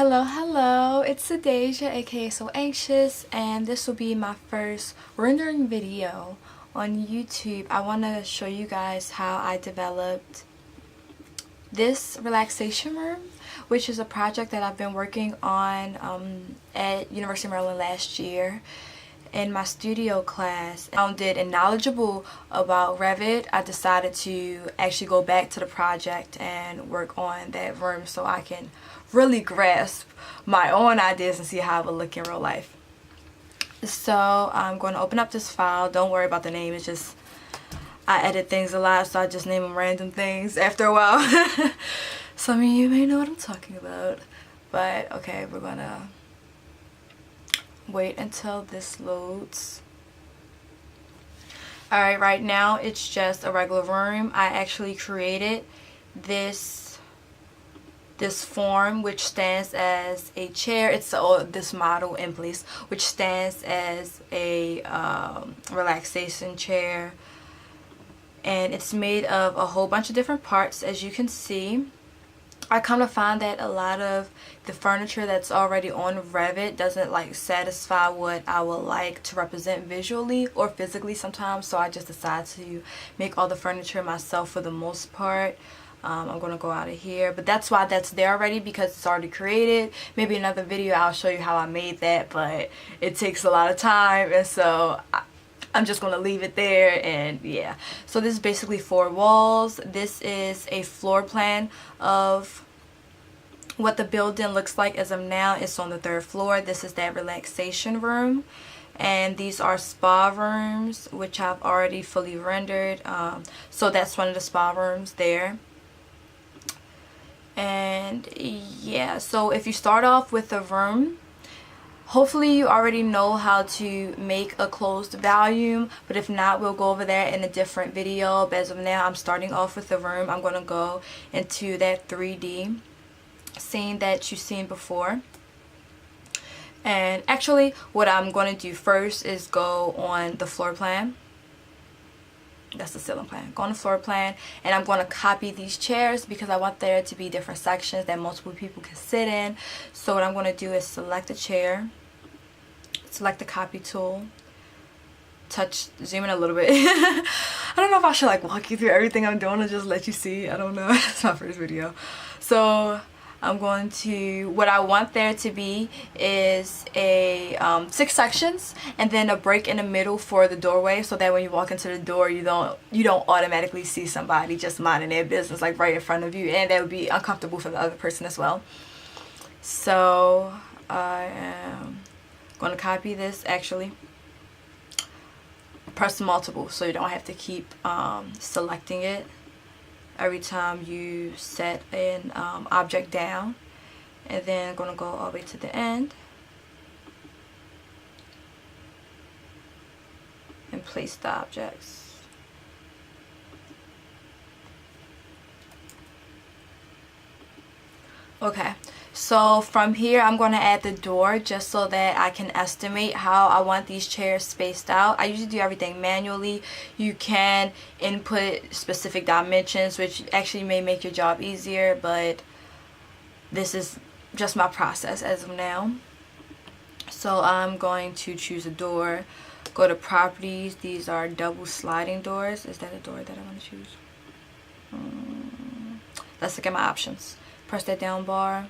Hello, it's Deja, aka So Anxious, and this will be my first rendering video on YouTube. I want to show you guys how I developed this relaxation room, which is a project that I've been working on at University of Maryland last year in my studio class. I found it knowledgeable about Revit. I decided to actually go back to the project and work on that room so I can really grasp my own ideas and see how it will look in real life. So I'm going to open up this file. Don't worry about the name, it's just I edit things a lot, so I just name them random things after a while. Some of you may know what I'm talking about, but okay, we're gonna wait until this loads. Alright, right now it's just a regular room. I actually created this form which stands as a chair. It's this model in place which stands as a relaxation chair, and it's made of a whole bunch of different parts. As you can see, I come to find that a lot of the furniture that's already on Revit doesn't like satisfy what I would like to represent visually or physically sometimes, so I just decided to make all the furniture myself for the most part. I'm going to go out of here, but that's why that's there already, because it's already created. Maybe another video I'll show you how I made that, but it takes a lot of time, and so I'm just going to leave it there. And yeah, so this is basically 4 walls. This is a floor plan of what the building looks like as of now. It's on the 3rd floor. This is that relaxation room, and these are spa rooms which I've already fully rendered. So that's one of the spa rooms there. And yeah, so if you start off with a room, hopefully you already know how to make a closed volume, but if not, we'll go over that in a different video. But as of now, I'm starting off with the room. I'm going to go into that 3D scene that you've seen before. And actually, what I'm going to do first is go on the floor plan. That's the ceiling plan. Go on the floor plan, and I'm going to copy these chairs because I want there to be different sections that multiple people can sit in. So what I'm going to do is select a chair, select the copy tool, zoom in a little bit. I don't know if I should like walk you through everything I'm doing or just let you see. I don't know. It's my first video. So I'm going to, what I want there to be is a 6 sections and then a break in the middle for the doorway, so that when you walk into the door, you don't automatically see somebody just minding their business like right in front of you, and that would be uncomfortable for the other person as well. So I am going to copy this. Actually, press multiple so you don't have to keep selecting it every time you set an object down. And then I'm going to go all the way to the end and place the objects. Okay, so from here I'm going to add the door just so that I can estimate how I want these chairs spaced out. I usually do everything manually. You can input specific dimensions, which actually may make your job easier, but this is just my process as of now. So I'm going to choose a door, go to properties. These are double sliding doors. Is that a door that I want to choose? Let's look at my options. Press that down bar.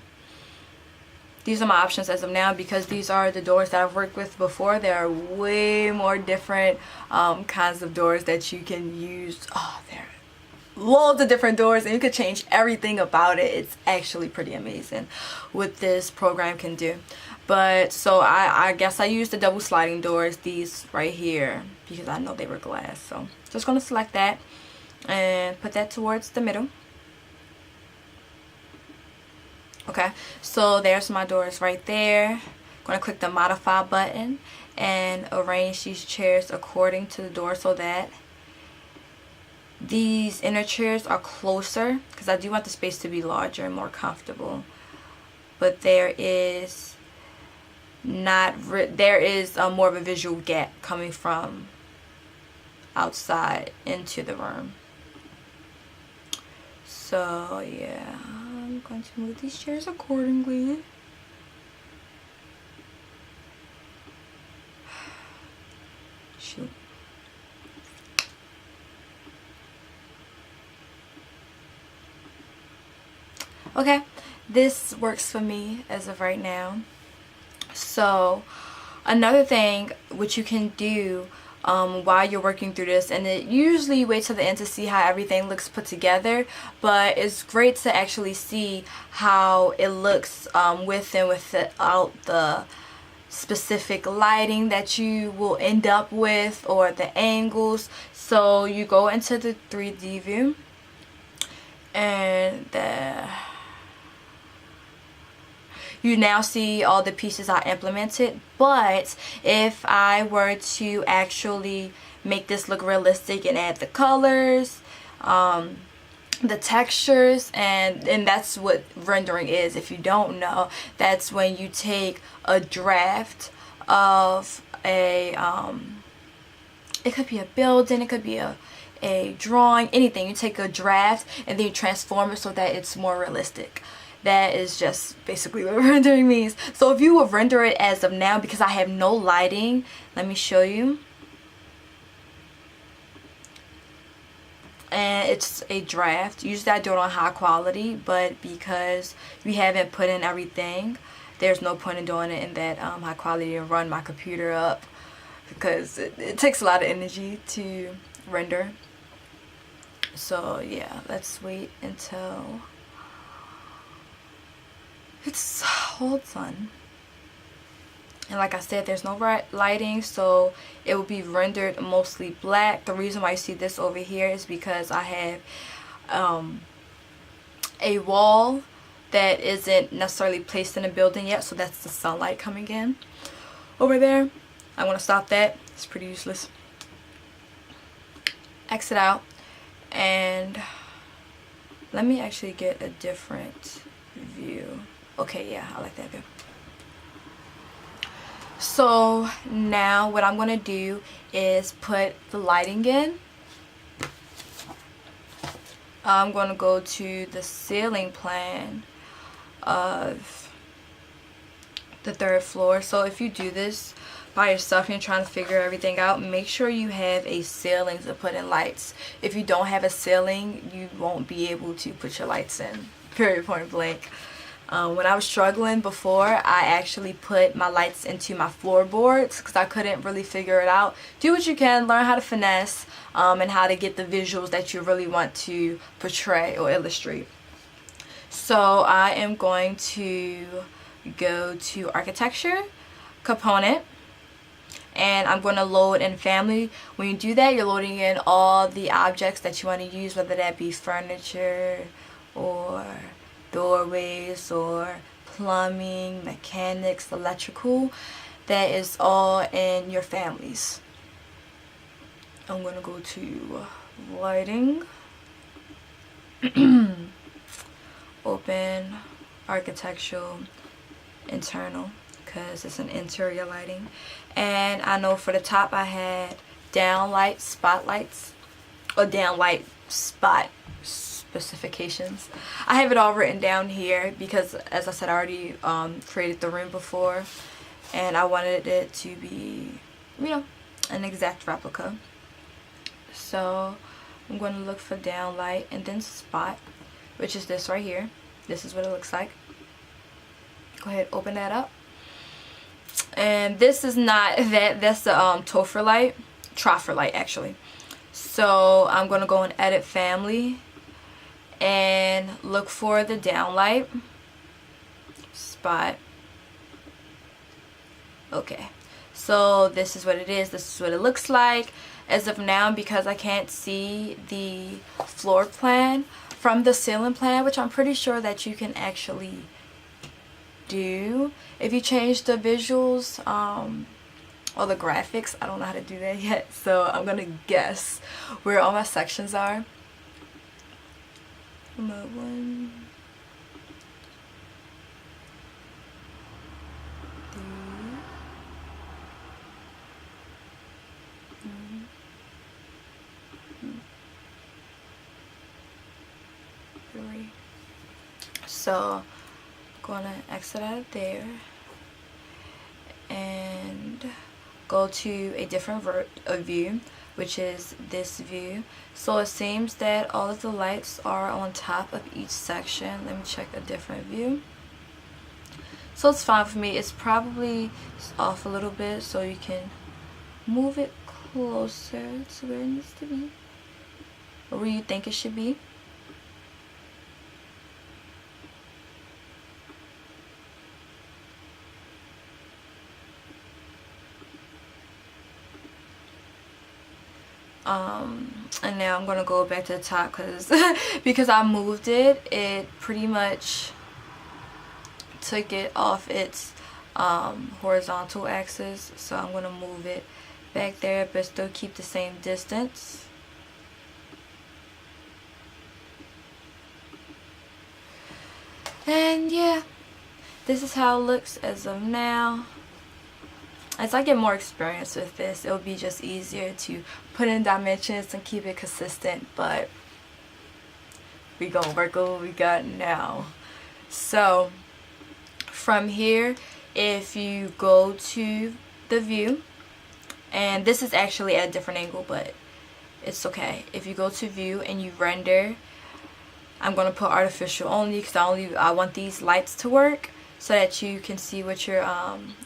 These are my options as of now because these are the doors that I've worked with before. There are way more different kinds of doors that you can use. Oh, there are loads of different doors, and you could change everything about it. It's actually pretty amazing what this program can do. But so I guess I used the double sliding doors, these right here, because I know they were glass. So just going to select that and put that towards the middle. Okay, so there's my doors right there. I'm going to click the modify button and arrange these chairs according to the door so that these inner chairs are closer, because I do want the space to be larger and more comfortable. But there is more of a visual gap coming from outside into the room. So yeah, I'm going to move these chairs accordingly. Shoot. Okay, this works for me as of right now. So another thing which you can do while you're working through this, and it usually wait till the end to see how everything looks put together, but it's great to actually see how it looks with and without the specific lighting that you will end up with, or the angles. So you go into the 3D view, and you now see all the pieces I implemented. But if I were to actually make this look realistic and add the colors, the textures, and that's what rendering is. If you don't know, that's when you take a draft of a it could be a building, it could be a drawing, anything. You take a draft and then you transform it so that it's more realistic. That is just basically what rendering means. So if you would render it as of now, because I have no lighting, let me show you. And it's a draft. Usually I do it on high quality, but because we haven't put in everything, there's no point in doing it in that high quality and run my computer up, because it takes a lot of energy to render. So yeah, let's wait until it's all done. And like I said, there's no lighting, so it will be rendered mostly black. The reason why you see this over here is because I have a wall that isn't necessarily placed in a building yet, so that's the sunlight coming in over there. I want to stop that. It's pretty useless. Exit out, and let me actually get a different view. Okay, yeah, I like that view. So now what I'm going to do is put the lighting in. I'm going to go to the ceiling plan of the 3rd floor. So if you do this by yourself and you're trying to figure everything out, make sure you have a ceiling to put in lights. If you don't have a ceiling, you won't be able to put your lights in. Period, point blank. When I was struggling before, I actually put my lights into my floorboards because I couldn't really figure it out. Do what you can, learn how to finesse, and how to get the visuals that you really want to portray or illustrate. So I am going to go to architecture, component, and I'm going to load in family. When you do that, you're loading in all the objects that you want to use, whether that be furniture or doorways or plumbing, mechanics, electrical. That is all in your families. I'm going to go to lighting, open architectural internal, because it's an interior lighting. And I know for the top I had downlight spotlights, or downlight spot specifications. I have it all written down here because, as I said, I already created the room before, and I wanted it to be, you know, an exact replica. So I'm going to look for downlight and then spot, which is this right here. This is what it looks like. Go ahead, open that up. And this is not that, that's the Topher light, Troffer light actually. So I'm going to go and edit family and look for the downlight spot. Okay, so this is what it is. This is what it looks like as of now, because I can't see the floor plan from the ceiling plan, which I'm pretty sure that you can actually do if you change the visuals or the graphics. I don't know how to do that yet, so I'm gonna guess where all my sections are. Remote 1, 3. So I'm gonna exit out of there and go to a different view, which is this view. So it seems that all of the lights are on top of each section. Let me check a different view. So it's fine for me. It's probably off a little bit, so you can move it closer to where it needs to be, or where you think it should be. And now I'm gonna go back to the top because I moved it. It pretty much took it off its horizontal axis, so I'm gonna move it back there, but still keep the same distance. And yeah, this is how it looks as of now. As I get more experience with this, it'll be just easier to put in dimensions and keep it consistent, but we gonna work with what we got now. So from here, if you go to the view, and this is actually at a different angle, but it's okay. If you go to view and you render, I'm gonna put artificial only because I want these lights to work, so that you can see what you're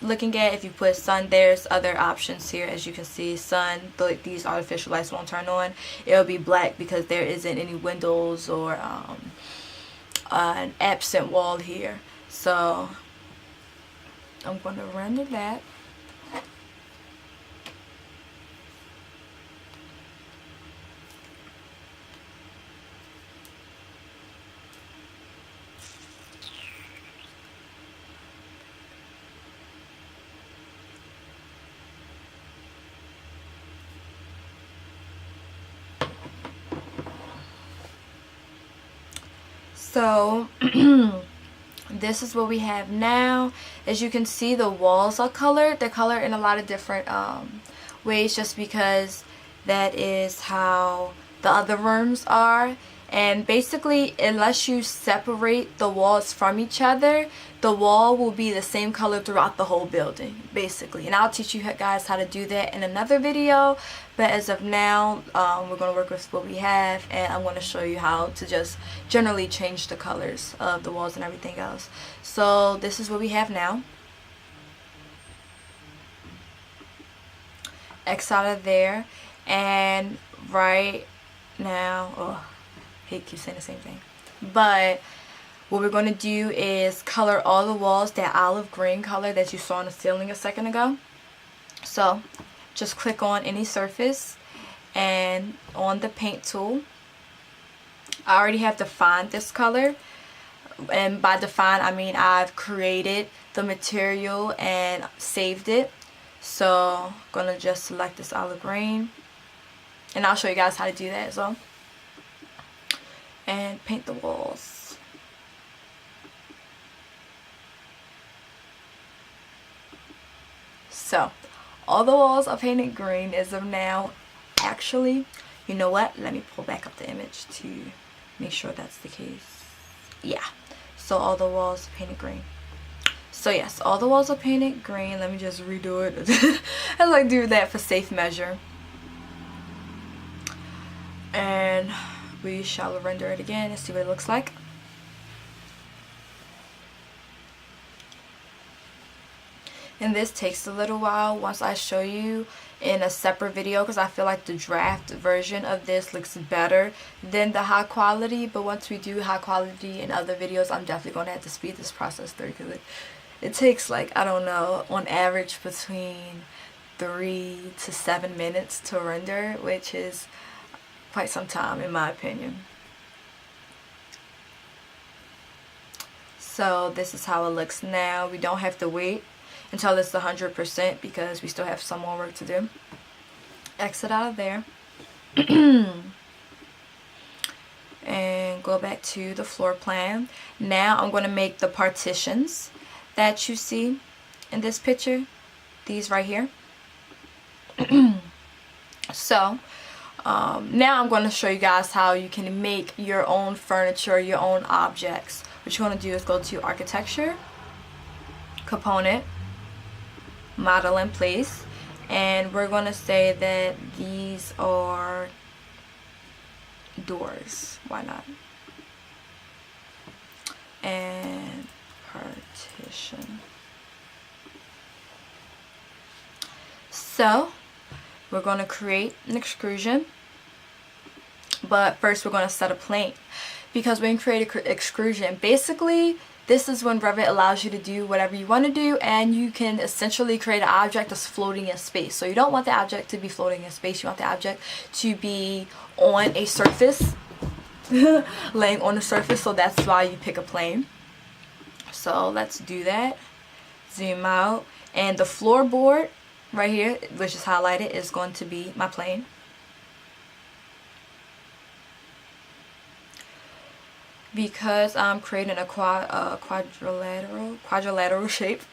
looking at. If you put sun, there's other options here. As you can see, sun, these artificial lights won't turn on. It'll be black because there isn't any windows or an absent wall here. So I'm going to render that. So this is what we have now. As you can see, the walls are colored. They're colored in a lot of different ways, just because that is how the other rooms are. And basically, unless you separate the walls from each other, the wall will be the same color throughout the whole building, basically. And I'll teach you guys how to do that in another video. But as of now, we're going to work with what we have, and I'm going to show you how to just generally change the colors of the walls and everything else. So this is what we have now. X out of there, and right now, I keep saying the same thing, but what we're going to do is color all the walls that olive green color that you saw on the ceiling a second ago. So just click on any surface and on the paint tool. I already have defined this color, and by define I mean I've created the material and saved it. So I'm gonna just select this olive green, and I'll show you guys how to do that as well. And paint the walls. So all the walls are painted green as of now. Actually, you know what? Let me pull back up the image to make sure that's the case. Yeah. So all the walls are painted green. So yes, all the walls are painted green. Let me just redo it. I like do that for safe measure. And we shall render it again and see what it looks like. And this takes a little while once I show you in a separate video, because I feel like the draft version of this looks better than the high quality. But once we do high quality in other videos, I'm definitely going to have to speed this process through, because it takes, like, I don't know, on average between 3 to 7 minutes to render, which is quite some time in my opinion. So this is how it looks now. We don't have to wait until it's 100% because we still have some more work to do. Exit out of there. And go back to the floor plan. Now I'm going to make the partitions that you see in this picture. These right here. So now I'm going to show you guys how you can make your own furniture, your own objects. What you want to do is go to architecture, component, model in place, and we're going to say that these are doors. Why not? And partition. So we're going to create an extrusion, but first we're going to set a plane, because when you create an extrusion, basically this is when Revit allows you to do whatever you want to do, and you can essentially create an object that's floating in space. So you don't want the object to be floating in space, you want the object to be on a surface, laying on the surface, so that's why you pick a plane. So let's do that. Zoom out, and the floorboard right here, which is highlighted, is going to be my plane. Because I'm creating a quadrilateral shape.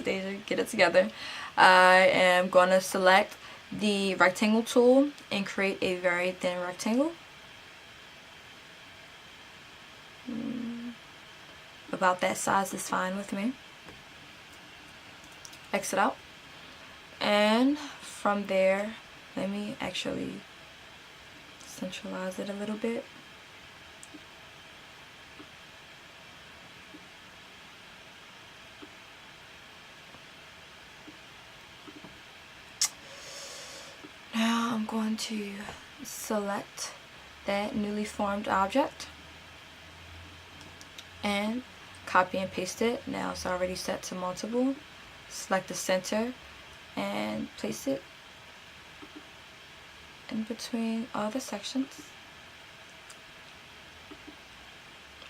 Deja, get it together. I am going to select the rectangle tool and create a very thin rectangle. About that size is fine with me. Exit out. And from there, let me actually centralize it a little bit. Now I'm going to select that newly formed object and copy and paste it. Now it's already set to multiple. Select the center and place it in between all the sections.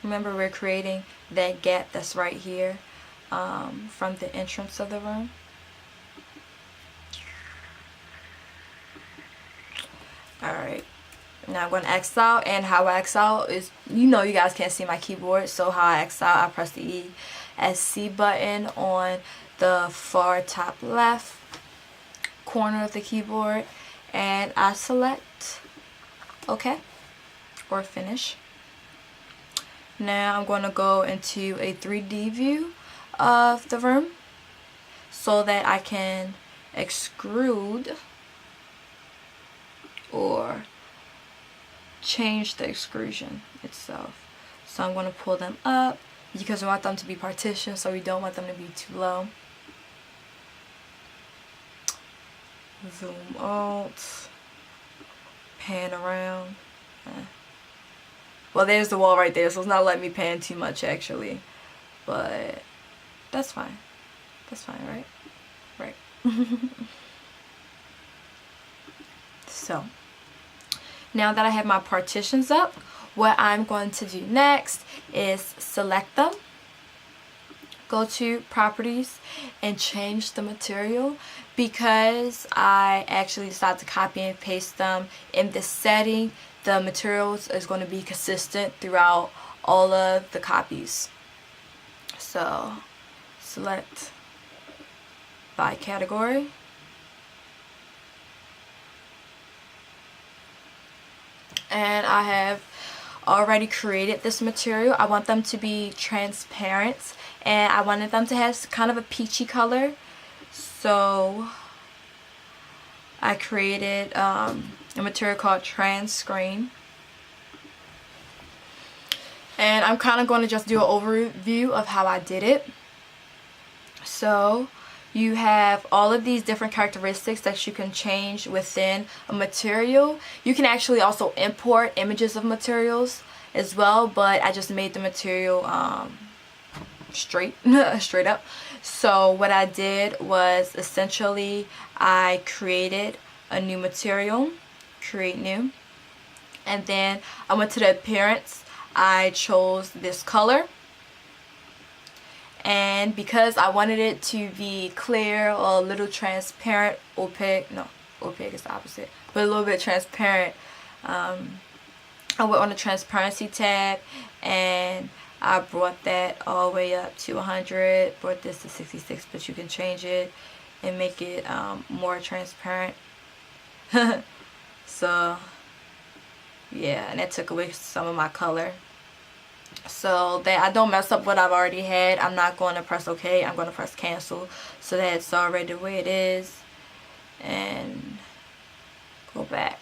Remember, we're creating that gap that's right here from the entrance of the room. Alright, now I'm going to X out, and how I X out is, you guys can't see my keyboard, so how I X out, I press the ESC button on the far top left corner of the keyboard, and I select OK or finish. Now I'm going to go into a 3D view of the room so that I can extrude or change the extrusion itself. So I'm going to pull them up because we want them to be partitioned, so we don't want them to be too low. Zoom out, pan around. Well, there's the wall right there, so it's not letting me pan too much actually, but that's fine. That's fine, right? Right. So now that I have my partitions up, what I'm going to do next is select them, go to properties, and change the material. Because I actually decided to copy and paste them in this setting, the materials is going to be consistent throughout all of the copies. So select by category. And I have already created this material. I want them to be transparent, and I wanted them to have kind of a peachy color. So I created a material called Trans Screen. And I'm kind of going to just do an overview of how I did it. So you have all of these different characteristics that you can change within a material. You can actually also import images of materials as well, but I just made the material straight up. So what I did was essentially I created a new material, create new, and then I went to the appearance. I chose this color, and because I wanted it to be clear or a little transparent, opaque is the opposite, but a little bit transparent, I went on the transparency tab and I brought that all the way up to 100, brought this to 66, but you can change it and make it more transparent. So yeah, and that took away some of my color. so that I don't mess up what I've already had. I'm not going to press OK. I'm going to press cancel so that it's already the way it is, and go back,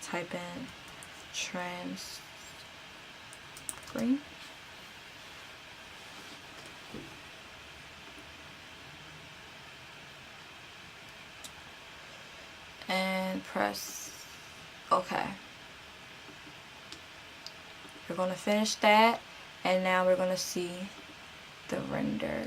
type in trans green, and press OK. We're going to finish that, and now we're going to see the render.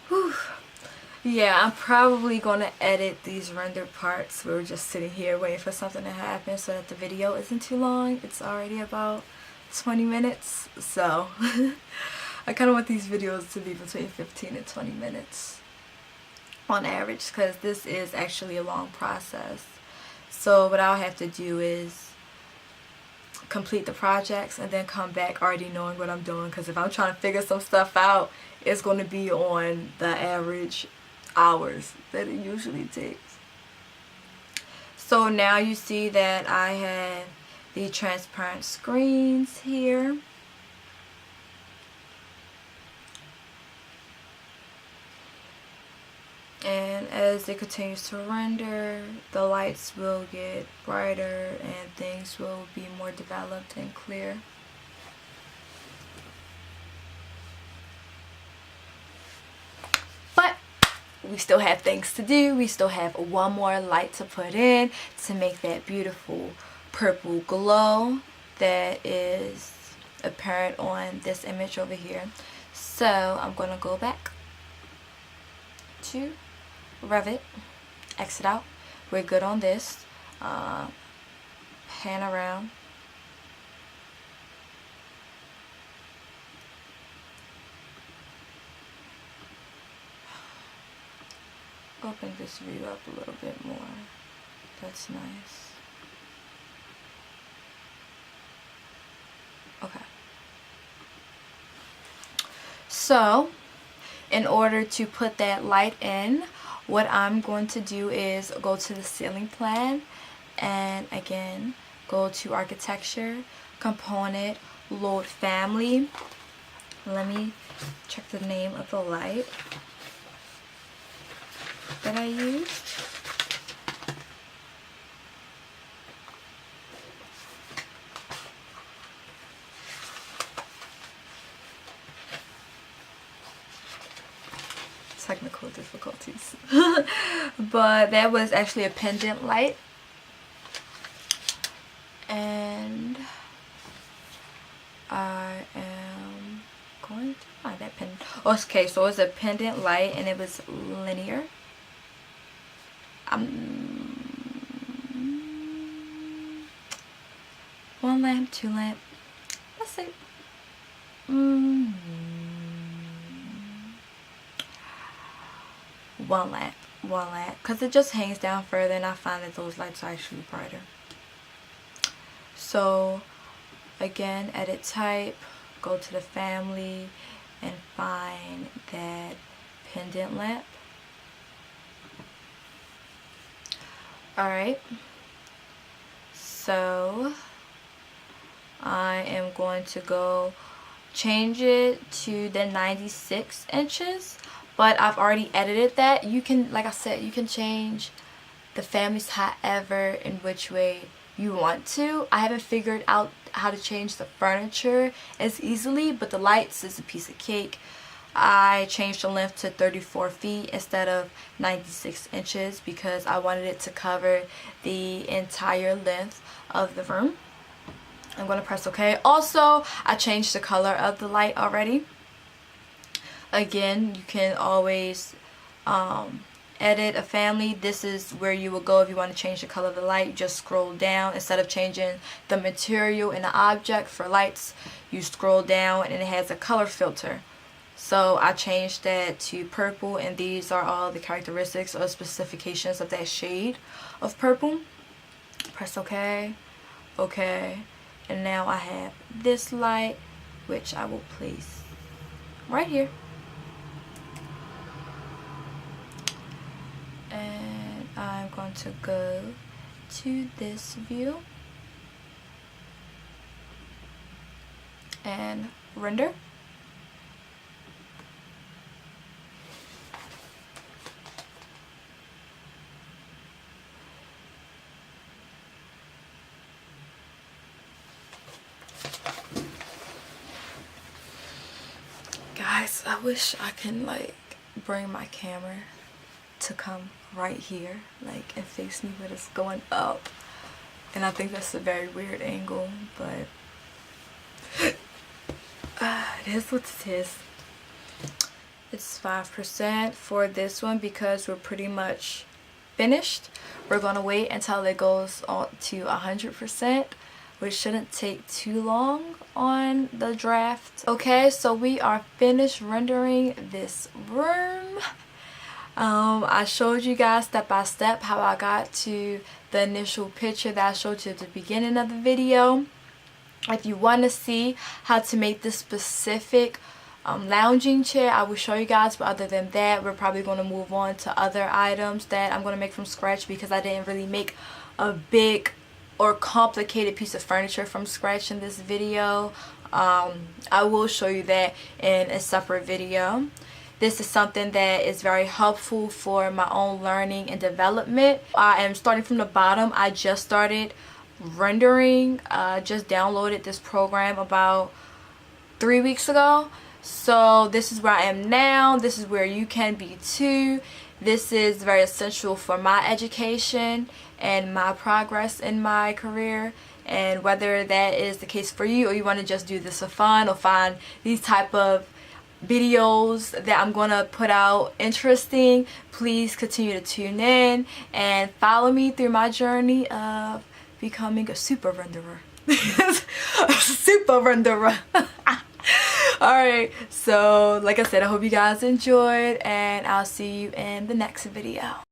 Whew. Yeah, I'm probably going to edit these render parts. We're just sitting here waiting for something to happen so that the video isn't too long. It's already about 20 minutes, so I kind of want these videos to be between 15 and 20 minutes on average, because this is actually a long process. So what I'll have to do is complete the projects and then come back already knowing what I'm doing, because if I'm trying to figure some stuff out, it's going to be on the average hours that it usually takes. So now you see that I have the transparent screens here. And as it continues to render, the lights will get brighter and things will be more developed and clear. But we still have things to do. We still have one more light to put in to make that beautiful purple glow that is apparent on this image over here. So I'm going to go back to Revit, exit out. We're good on this. Pan around. Open this view up a little bit more. That's nice. Okay. So, in order to put that light in, what I'm going to do is go to the ceiling plan and again go to architecture, component, load family. Let me check the name of the light that I used. Technical difficulties. But that was actually a pendant light, and I am going to find that pendant. Okay, so it was a pendant light and it was linear. One lamp, two lamp, let's see. One lamp, because it just hangs down further and I find that those lights are actually brighter. So again, edit type, go to the family and find that pendant lamp. Alright, so I am going to go change it to the 96 inches. But I've already edited that. You can, like I said, you can change the families however in which way you want to. I haven't figured out how to change the furniture as easily, but the lights is a piece of cake. I changed the length to 34 feet instead of 96 inches because I wanted it to cover the entire length of the room. I'm going to press OK. Also, I changed the color of the light already. Again, you can always edit a family. This is where you will go if you want to change the color of the light. You just scroll down. Instead of changing the material in the object for lights, you scroll down and it has a color filter. So I changed that to purple, and these are all the characteristics or specifications of that shade of purple. Press OK. OK. And now I have this light, which I will place right here. And I'm going to go to this view and render. Guys, I wish I can like bring my camera to come right here, like, and face me, but it's going up, and I think that's a very weird angle, but it is what it is. It's 5% for this one because we're pretty much finished. We're gonna wait until it goes on to 100%, which shouldn't take too long on the draft. Okay, so we are finished rendering this room. I showed you guys step by step how I got to the initial picture that I showed you at the beginning of the video. If you want to see how to make this specific lounging chair, I will show you guys, but other than that, we're probably going to move on to other items that I'm going to make from scratch, because I didn't really make a big or complicated piece of furniture from scratch in this video. I will show you that in a separate video. This is something that is very helpful for my own learning and development. I am starting from the bottom. I just started rendering, just downloaded this program about 3 weeks ago. So this is where I am now. This is where you can be too. This is very essential for my education and my progress in my career. And whether that is the case for you, or you want to just do this for fun, or find these type of videos that I'm going to put out interesting, please continue to tune in and follow me through my journey of becoming a super renderer. A super renderer. Alright, so like I said, I hope you guys enjoyed, and I'll see you in the next video.